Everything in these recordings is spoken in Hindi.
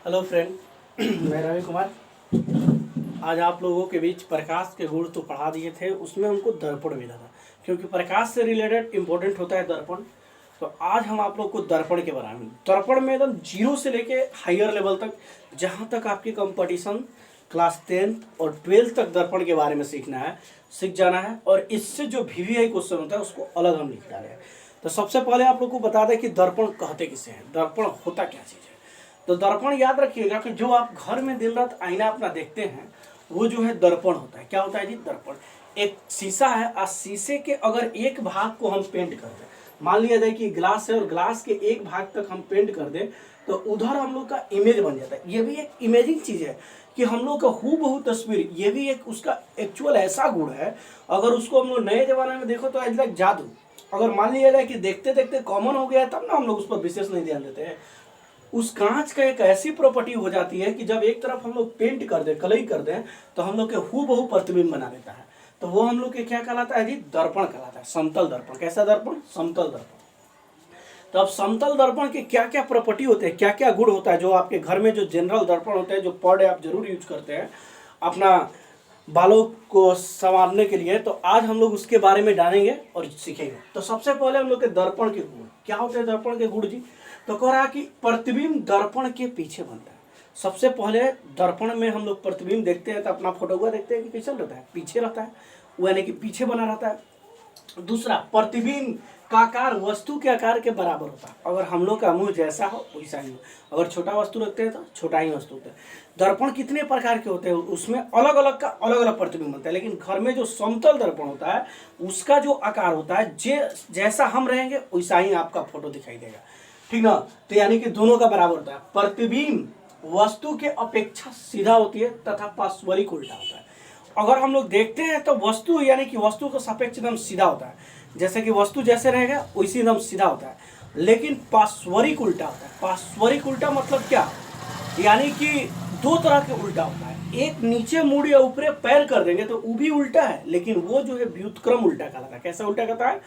हेलो फ्रेंड, मैं रवि कुमार। आज आप लोगों के बीच प्रकाश के गुण तो पढ़ा दिए थे, उसमें हमको दर्पण मिला था क्योंकि प्रकाश से रिलेटेड इंपॉर्टेंट होता है दर्पण। तो आज हम आप लोग को दर्पण के बारे में, दर्पण में एकदम जीरो से लेके हायर लेवल तक, जहाँ तक आपकी कंपटीशन क्लास 10th और 12th तक दर्पण के बारे में सीख जाना है। और इससे जो VVI क्वेश्चन होता है उसको अलग हम लिख डाले हैं। तो सबसे पहले आप लोग को बता दें कि दर्पण कहते किसे हैं, दर्पण होता क्या चीज़ है। तो दर्पण याद रखिएगा कि जो आप घर में दिन रात आईना अपना देखते हैं वो जो है दर्पण होता है। क्या होता है जी? दर्पण एक शीशा है। और शीशे के अगर एक भाग को हम पेंट कर दें, मान लिया जाए कि ग्लास है और ग्लास के एक भाग तक हम पेंट कर दें तो उधर हम लोग का इमेज बन जाता है। ये भी एक इमेजिंग चीज़ है कि हम लोग का हूबहू तस्वीर, ये भी एक उसका एक्चुअल ऐसा गुण है। अगर उसको हम लोग नए जमाने में देखो तो लाइक जादू। अगर मान लिया जाए कि देखते देखते कॉमन हो गया है तब ना हम लोग उस पर विशेष नहीं ध्यान देते हैं। उस कांच का एक ऐसी प्रॉपर्टी हो जाती है कि जब एक तरफ हम लोग पेंट कर दें, कलई कर दें, तो हम लोग के हूबहू प्रतिबिंब बना देता है। तो वो हम लोग के क्या कहलाता है जी? दर्पण कहलाता है। समतल दर्पण। कैसा दर्पण? समतल दर्पण। तो अब समतल दर्पण के क्या क्या प्रॉपर्टी होते हैं, क्या क्या गुण होता है, जो आपके घर में जो जनरल दर्पण होते हैं, जो पर डे आप जरूर यूज करते हैं अपना बालों को संवारने के लिए, तो आज हम लोग उसके बारे में जानेंगे और सीखेंगे। तो सबसे पहले हम लोग के दर्पण के गुण क्या होते हैं। दर्पण के गुण जी, तो कह रहा है कि प्रतिबिंब दर्पण के पीछे बनता है। सबसे पहले दर्पण में हम लोग प्रतिबिंब देखते हैं तो अपना फोटोग्राफ देखते हैं कि कैसा रहता है, पीछे रहता है, वो यानी कि पीछे बना रहता है। दूसरा, प्रतिबिंब का आकार वस्तु के आकार के बराबर होता है। अगर हम लोग का मुंह जैसा हो वैसा ही हो। अगर छोटा वस्तु रखते हैं तो छोटा ही वस्तु होता है। दर्पण कितने प्रकार के होते हैं, उसमें अलग अलग का अलग अलग प्रतिबिंब होता है। लेकिन घर में जो समतल दर्पण होता है उसका जो आकार होता है, जैसा हम रहेंगे वैसा ही आपका फोटो दिखाई देगा, ठीक ना। तो यानी कि दोनों का बराबर होता है। प्रतिबिंब वस्तु के अपेक्षा सीधा होती है तथा पार्श्वरिक उल्टा होता है। अगर हम लोग देखते हैं तो वस्तु यानी कि वस्तु का सापेक्ष एकदम सीधा होता है, जैसे कि वस्तु जैसे रहेगा वैसे एकदम सीधा होता है। लेकिन पार्श्वरिक उल्टा होता है। पार्श्वरिक उल्टा मतलब क्या? यानी कि दो तरह के उल्टा होता है। एक नीचे मुड़ या ऊपर पैर कर देंगे तो वो भी उल्टा है, लेकिन वो जो है व्युत्क्रम उल्टा कहलाता है। कैसा उल्टा कहता है?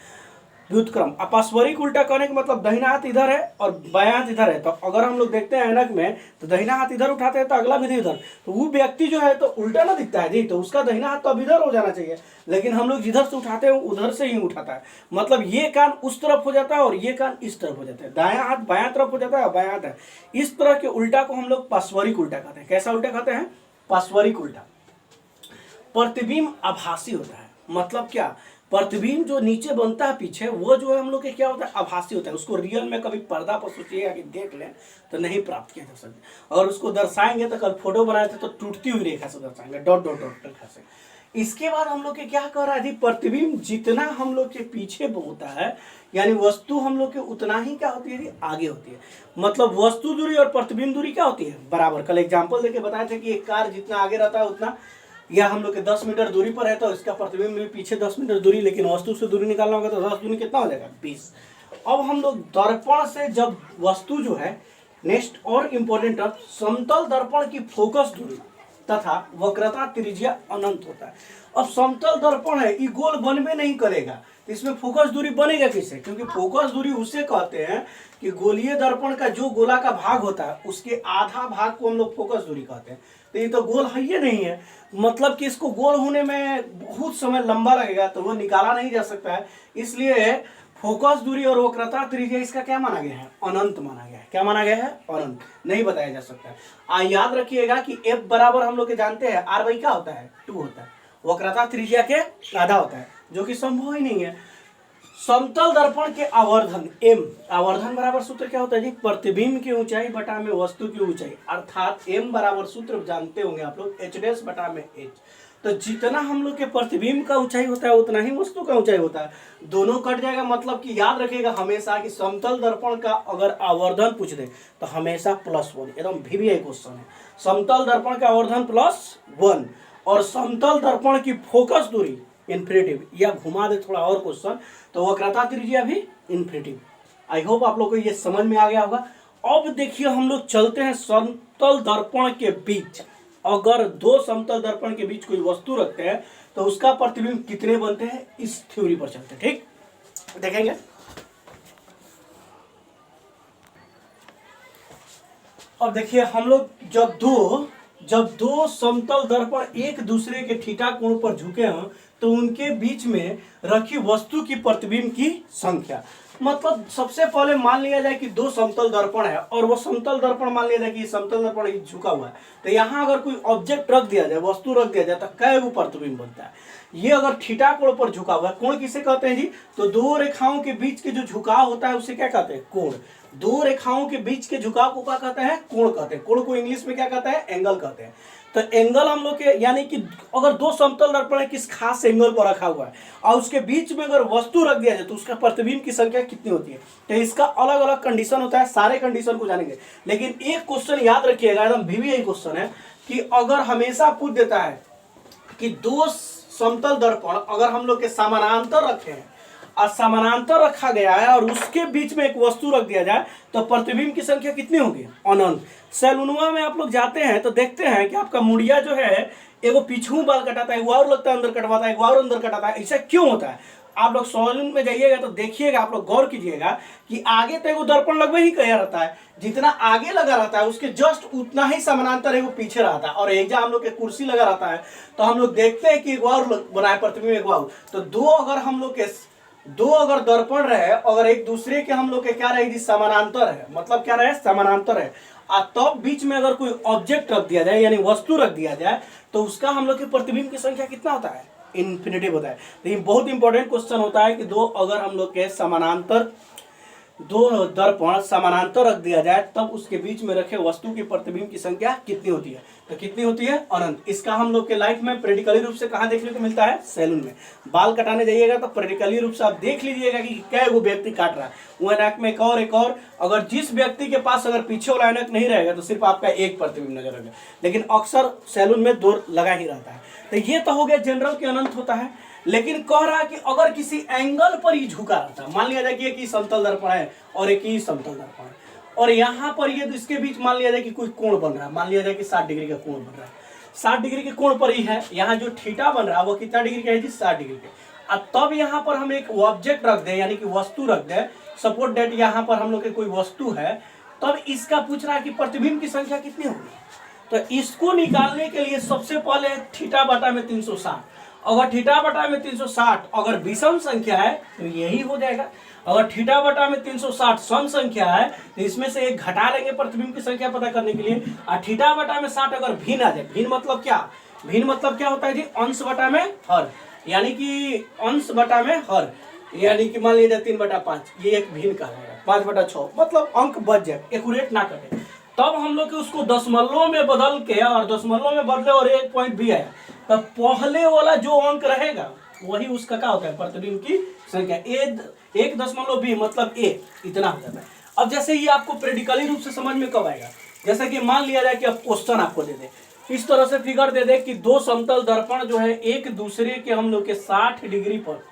व्युत्क्रम। अपार्श्वरिक उल्टा कहने का मतलब दाहिना हाथ इधर है और बायां हाथ इधर है। तो अगर हम लोग देखते हैं ऐनक में तो दाहिना हाथ इधर उठाते हैं तो अगला भी इधर, तो वो व्यक्ति जो है तो उल्टा ना दिखता है जी, तो उसका दाहिना हाथ तो अब इधर हो जाना चाहिए। लेकिन हम लोग जिधर से उठाते हैं उधर से ही उठाता है। मतलब ये कान उस तरफ हो जाता है और ये कान इस तरफ हो जाता है। दायां हाथ बायां तरफ हो जाता है और बायां हाथ है इस तरह के उल्टा को हम लोग पार्श्वरिक उल्टा कहते हैं। कैसा उल्टा कहते हैं? पार्श्वरिक उल्टा। प्रतिबिंब आभासी होता है। मतलब क्या? प्रतिबिंब जो नीचे बनता है पीछे, वो जो है हम लोग के क्या होता है? आभासी होता है। उसको रियल में कभी पर्दा पर सोचिएगा कि देख लें तो नहीं प्राप्त किया जा सकता। और उसको दर्शाएंगे तो कल फोटो बनाए थे तो टूटती हुई रेखा से दर्शाएंगे, डॉट डॉट डॉट रेखा से। इसके बाद हम लोग के क्या कर रहा है जी? प्रतिबिंब जितना हम लोग के पीछे होता है, यानी वस्तु हम लोग के उतना ही क्या होती है जी? आगे होती है। मतलब वस्तु दूरी और प्रतिबिंब दूरी क्या होती है? बराबर। कल एग्जाम्पल देके बताए थे कि एक कार जितना आगे रहता है उतना, या हम लोग के 10 मीटर दूरी पर है तो इसका प्रतिबिंब भी पीछे 10 मीटर दूरी, लेकिन वस्तु से दूरी निकालना होगा तो 10 दूरी कितना हो जाएगा? 20। अब हम लोग दर्पण से जब वस्तु जो है, नेक्स्ट और इंपॉर्टेंट है, समतल दर्पण की फोकस दूरी तथा वक्रता त्रिज्या अनंत होता है। अब समतल दर्पण है, ये गोल बनबे नहीं करेगा, तो इसमें फोकस दूरी बनेगा किससे? क्योंकि फोकस दूरी उसे कहते हैं कि गोलीय दर्पण का जो गोला का भाग होता है उसके आधा भाग को हम लोग फोकस दूरी कहते हैं। तो ये तो गोल है ही नहीं है, मतलब कि इसको गोल होने में बहुत समय लंबा लगेगा, तो वो निकाला नहीं जा सकता है। इसलिए फोकस दूरी और वक्रता त्रिज्या इसका क्या माना गया है? अनंत माना गया है। क्या माना गया है? अनंत। नहीं बताया जा सकता है। याद रखिएगा कि F बराबर हम लोग के जानते हैं R बाई क्या होता है? 2 होता है। वक्रता त्रिज्या के आधा होता है, जो कि संभव ही नहीं है। समतल दर्पण के आवर्धन M, आवर्धन बराबर सूत्र क्या होता है जी? प्रतिबिंब की ऊंचाई बटा में वस्तु की ऊंचाई, अर्थात M बराबर सूत्र जानते होंगे आप लोग, H डैश बटा में H। तो जितना हम लोग के प्रतिबिंब का ऊंचाई होता है उतना ही वस्तु का ऊंचाई होता है। दोनों कट जाएगा, मतलब कि याद रखिएगा हमेशा कि समतल दर्पण का अगर आवर्धन पूछ दे तो हमेशा +1, एकदम VVI क्वेश्चन है। समतल दर्पण का आवर्धन +1 और समतल दर्पण की फोकस दूरी इन्फिनिटिव, या घुमा दे थोड़ा और क्वेश्चन तो वक्रता त्रिज्या भी इन्फिनिटिव। आई होप आप लोग को ये समझ में आ गया होगा। अब देखिए हम लोग चलते हैं समतल दर्पण के बीच। अगर दो समतल दर्पण के बीच कोई वस्तु रखते हैं तो उसका प्रतिबिंब कितने बनते हैं, इस थ्योरी पर चलते हैं। ठीक, देखेंगे। अब देखिए हम लोग जब दो समतल दर्पण एक दूसरे के थीटा कोण पर झुके हों तो उनके बीच में रखी वस्तु की प्रतिबिंब की संख्या, मतलब सबसे पहले मान लिया जाए कि दो समतल दर्पण है और वो समतल दर्पण मान लिया जाए कि समतल दर्पण झुका हुआ है, तो यहाँ अगर कोई ऑब्जेक्ट रख दिया जाए, वस्तु रख दिया जाए, तो कै गो प्रतिबिंब बनता है। ये अगर थीटा कोण पर झुका हुआ है, कोण किसे कहते हैं जी? तो दो रेखाओं के बीच के जो झुकाव होता है उसे क्या कहते हैं? कोण। दो रेखाओं के बीच के झुकाव को क्या कहते हैं? कोण कहते हैं। कोण को इंग्लिश में क्या कहते हैं? एंगल कहते हैं। तो एंगल हम लोग के, यानी कि अगर दो समतल दर्पण है किस खास एंगल पर रखा हुआ है और उसके बीच में अगर वस्तु रख दिया जाए तो उसका प्रतिबिंब की संख्या कितनी होती है? तो इसका अलग अलग कंडीशन होता है, सारे कंडीशन को जानेंगे। लेकिन एक क्वेश्चन याद रखिएगा, एकदम VVI क्वेश्चन है कि अगर हमेशा पूछ देता है कि दो समतल दर्पण अगर हम लोग के समानांतर रखे हैं और समानांतर रखा गया है और उसके बीच में एक वस्तु रख दिया जाए तो प्रतिबिंब की संख्या कितनी होगी? अनंत। सैलूनवा में आप लोग जाते हैं तो देखते हैं कि आपका मुड़िया जो है एगो पीछू बाल कटाता है, एगो और लगता है अंदर कटवाता है, एगो और अंदर कटाता है। ऐसा क्यों होता है? आप लोग सैलून में जाइएगा तो देखिएगा, आप लोग गौर कीजिएगा कि आगे तो एगो दर्पण लगभग ही कया रहता है, जितना आगे लगा रहता है उसके जस्ट उतना ही समानांतर एगो पीछे रहता है। और एक जहाँ हम लोग के कुर्सी लगा रहता है तो हम लोग देखते हैं कि एगो और बनाए प्रतिबिंब एगो और। तो दो अगर दर्पण रहे, अगर एक दूसरे के हम लोग के क्या रहेगी? समानांतर है, मतलब क्या रहे? समानांतर है। तब बीच में अगर कोई ऑब्जेक्ट रख दिया जाए यानी वस्तु रख दिया जाए तो उसका हम लोग के प्रतिबिंब की संख्या कितना होता है? इन्फिनिटिव होता है। लेकिन बहुत इंपॉर्टेंट क्वेश्चन होता है कि अगर हम लोग के दो दर्पण समानांतर रख दिया जाए तब उसके बीच में रखे वस्तु की प्रतिबिंब की संख्या कितनी होती है? तो कितनी होती है? अनंत। इसका हम लोग के लाइफ में प्रैक्टिकली रूप से कहाँ देखने को मिलता है? सैलून में। बाल कटाने जाइएगा तो प्रैक्टिकली रूप से आप देख लीजिएगा कि कै गो व्यक्ति काट रहा है, वो ऐनक में एक और। अगर जिस व्यक्ति के पास अगर पीछे वाला ऐनक नहीं रहेगा तो सिर्फ आपका एक प्रतिबिंब नजर आएगा, लेकिन अक्सर सैलून में दो लगा ही रहता है। तो ये तो हो गया जनरल के अनंत होता है। लेकिन कह रहा है कि अगर किसी एंगल पर ही झुका रहता है, मान लिया जाए कि एक ही समतल दर्पण है और एक ही समतल दर्पण है और यहाँ पर ये इसके बीच मान लिया जाए कि कोई कोण बन रहा है, मान लिया जाए कि 60 डिग्री का कोण बन रहा है। 60 डिग्री के कोण पर ही है, यहाँ जो थीटा बन रहा है वो कितना डिग्री का है जी? 60 डिग्री का। अब तब यहाँ पर हम एक ऑब्जेक्ट रख दें यानी कि वस्तु रख दें, सपोज डेट यहाँ पर हम लोग के कोई वस्तु है, तब इसका पूछ रहा है कि प्रतिबिंब की संख्या कितनी होगी? तो इसको निकालने के लिए सबसे पहले थीटा बटा में 360, अगर थीटा बटा में 360 अगर विषम संख्या है तो यही हो जाएगा। अगर थीटा बटा में 360 सम संख्या है तो इसमें से एक घटा लेंगे प्रतिबिंब की संख्या पता करने के लिए। और थीटा बटा में 60 अगर भिन्न आ जाए, भिन्न मतलब क्या? भिन्न मतलब क्या होता है जी? अंश बटा में हर, यानी कि अंश बटा में हर, यानी कि मान लीजिए 3/5, ये एक भिन्न कहलाएगा। 5/6 मतलब अंक बच जाए, एक्यूरेट ना कटे। तब हम लोग उसको दशमलव में बदल के, और दशमलव में बदले और 1 पॉइंट भी आया, तब पहले वाला जो अंक रहेगा वही उसका क्या होता है? प्रतिबिंब की संख्या। 1.2 मतलब a, इतना हो जाता है। अब जैसे ये आपको प्रैक्टिकली रूप से समझ में कब आएगा? जैसे कि मान लिया जाए कि अब क्वेश्चन आपको दे दे, इस तरह से फिगर दे दे कि दो समतल दर्पण जो है एक दूसरे के हम लोग के 60 डिग्री पर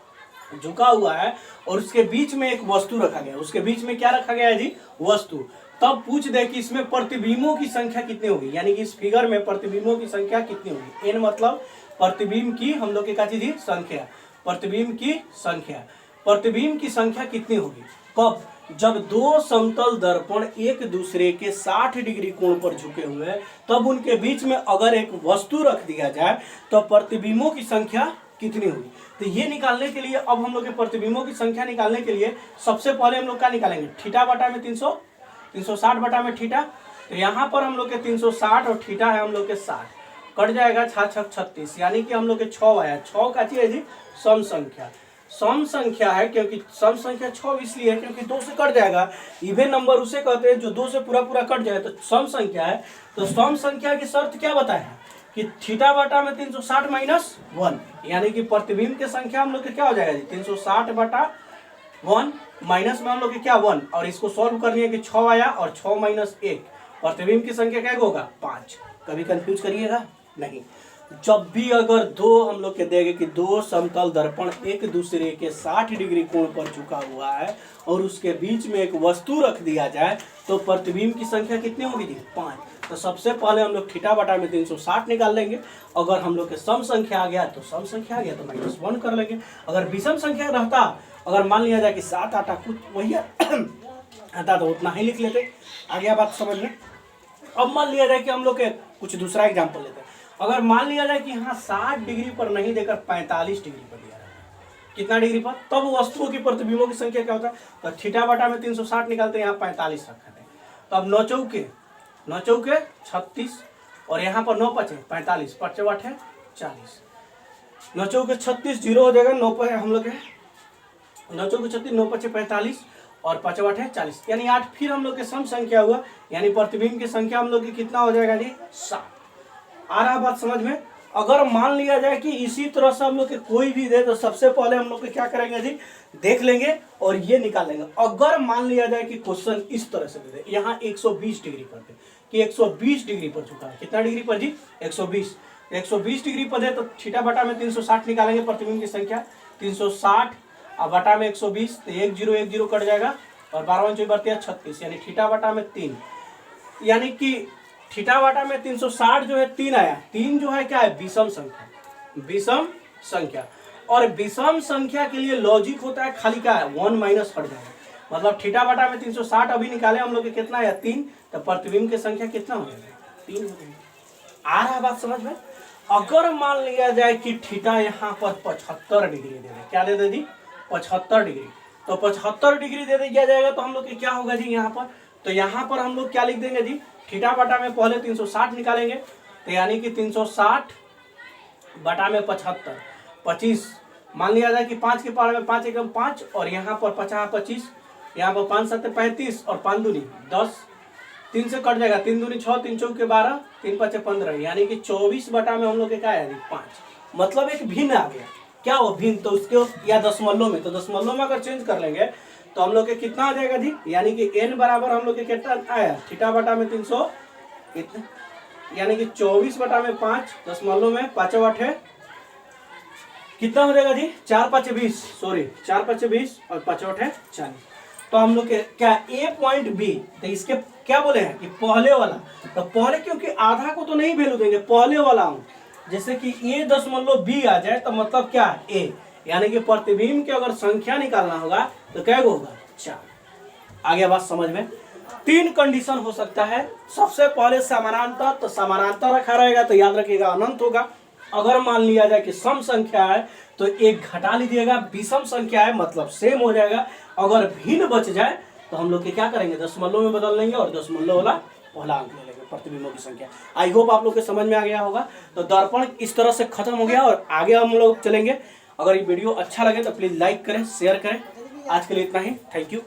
झुका हुआ है और उसके बीच में एक वस्तु रखा गया है। उसके बीच में क्या रखा गया है जी? वस्तु। तब पूछ दे कि इसमें प्रतिबिंबों की संख्या कितनी होगी, यानी कि इस फिगर में प्रतिबिंबों की संख्या कितनी होगी? n मतलब प्रतिबिंब की हम लोग के क्या चीज? संख्या। प्रतिबिंब की संख्या। प्रतिबिंब की संख्या कितनी होगी? कब? जब दो समतल दर्पण एक दूसरे के 60 डिग्री कोण पर झुके हुए हैं तब उनके बीच में अगर एक वस्तु रख दिया जाए तो प्रतिबिंबों की संख्या कितनी होगी? तो ये निकालने के लिए अब हम लोग के प्रतिबिंबों की संख्या निकालने के लिए सबसे पहले हम लोग क्या निकालेंगे? थीटा बटा में 360 बटा में थीटा। तो यहाँ पर हम लोग के 360 और थीटा है हम लोग के 60, कट जाएगा 6×6 36, यानी कि हम लोग के 6 आया। 6 का चीज है जी? सम संख्या। सम संख्या है क्योंकि सम संख्या 6 इसलिए है क्योंकि 2 से कट जाएगा। इवन नंबर उसे कहते हैं जो 2 से पूरा कट जाए तो सम संख्या है। तो सम संख्या की शर्त क्या बताया कि थीटा बटा में 360 - 1, यानी कि प्रतिबिंब की संख्या हम लोग के क्या हो जाएगा जी? 360 बटा 1 माइनस में हम लोग के क्या 1, और इसको सॉल्व करनी है कि 6 आया और 6 - 1 प्रतिबिंब की संख्या क्या होगा? 5। कभी कंफ्यूज करिएगा नहीं। जब भी अगर दो हम लोग के देंगे कि दो समतल दर्पण एक दूसरे के 60 डिग्री कोण पर झुका हुआ है और उसके बीच में एक वस्तु रख दिया जाए तो प्रतिबिंब की संख्या कितनी होगी जी? 5। तो सबसे पहले हम लोग थीटा बटा में 360 निकाल लेंगे। अगर हम लोग के सम संख्या आ गया तो सम संख्या आ गया तो -1 कर लेंगे। अगर विषम संख्या रहता, अगर मान लिया जाए कि 7 आता, कुछ वही आता तो उतना ही लिख लेते। आ गया बात समझ में? अब मान लिया जाए कि हम लोग के कुछ दूसरा एग्जाम्पल लेते हैं। अगर मान लिया जाए कि यहाँ 60 डिग्री पर नहीं देकर 45 डिग्री पर दिया रहा है, कितना डिग्री पर, तब वस्तुओं की प्रतिबिंबों की संख्या क्या होता है, तो थीटा बटा में 360 निकालते हैं, यहाँ 45 रखा है। तो अब 9 चौके 36 और यहाँ पर 9 पचे 45, 5 8 है 40, 9 चौके 36, 0 हो जाएगा, 9 पर हम लोग है 9 चौके 36, 9 पचे 45 और 5 8 है 40, यानी 8। फिर हम लोग के सम संख्या हुआ, यानी प्रतिबिंब की संख्या हम लोग की कितना हो जाएगा जी, 7। आ रहा बात समझ में। अगर मान लिया जाए कि इसी तरह से हम लोग के कोई भी दे, तो सबसे पहले हम लोग क्या करेंगे जी, देख लेंगे और ये निकाल लेंगे। अगर मान लिया जाए कि क्वेश्चन इस तरह से दे दे, यहाँ 120 डिग्री पर दे कि 120 डिग्री पर झुका है, कितना डिग्री पर जी, 120 डिग्री पर दे, तो थीटा बटा में 360 निकालेंगे प्रतिबिंब की संख्या, 360 अब बटा में 120, तो 1 0 कट जाएगा और 12 चौबीस 36, यानी थीटा बटा में 3, यानी कि थीटा बटा में 360 जो है 3 आया। 3 जो है क्या है, विषम संख्या। और विषम संख्या के लिए लॉजिक होता है खाली क्या है, 1 माइनस हट जाएगा। मतलब थीटा बटा में 360 अभी निकाले हम लोग, कितना है 3, तो प्रतिबिंब की संख्या कितना हो जाएगा, 3 हो जाएगा। आ रहा बात समझ में। अगर मान लिया जाए कि थीटा यहाँ पर 75 डिग्री दे दे, क्या दे दे जी, 75 डिग्री, तो 75 डिग्री दे दिया जाएगा, तो हम लोग क्या होगा जी यहाँ पर, तो यहाँ पर हम लोग क्या लिख देंगे जी, थीटा बटा में पहले 360 निकालेंगे, तो यानी कि 360 बटा में 75, 25, मान लिया जाए कि 5 के पावर में 5 एकम 5 और यहाँ पर 50 25, यहाँ पर 5 7 35 और 5 दूनी 10, 3 से कट जाएगा, 3 दूनी 6, 3 चौके 12, 3 5 15, यानी कि 24 बटा में हम लोग क्या है 5। मतलब एक भिन्न आ गया, क्या हो भिन्न, तो उसके या दशमलव में, तो दशमलव में अगर चेंज कर लेंगे तो हम लोग के कितना आ जाएगा जी, यानी कि n बराबर हम लोग के कितना आया, थीटा बटा में 300 कितना, यानी कि 24 बटा में 5 दशमलव में 5 8 है, कितना हो जाएगा जी, 4 5 20, सॉरी 4 5 20 और 5 8 है 40। तो हम लोग के क्या ए पॉइंट बी, तो इसके क्या बोले हैं कि पहले वाला, तो पहले क्योंकि आधा को तो नहीं वैल्यू देंगे, पहले वाला हूँ, जैसे कि ए दशमलव बी आ जाए तो मतलब क्या ए, यानी कि प्रतिबिंब की अगर संख्या निकालना होगा तो क्या होगा 4। आगे बात समझ में। 3 कंडीशन हो सकता है, सबसे पहले समानांतर, तो समानांतर रखा रहेगा तो याद रखिएगा अनंत होगा। अगर मान लिया जाए कि सम संख्या है तो एक घटा लीजिएगा, विषम संख्या है मतलब सेम हो जाएगा। अगर भिन्न बच जाए तो हम लोग क्या करेंगे, दशमलव में बदल लेंगे और दशमलव वाला पहला अंक ले लेंगे प्रतिबिंबों की संख्या। आई होप आप लोग के समझ में आ गया होगा। तो दर्पण इस तरह से खत्म हो गया और आगे हम लोग चलेंगे। अगर ये वीडियो अच्छा लगे तो प्लीज लाइक करें, शेयर करें। आज के लिए इतना ही, थैंक यू।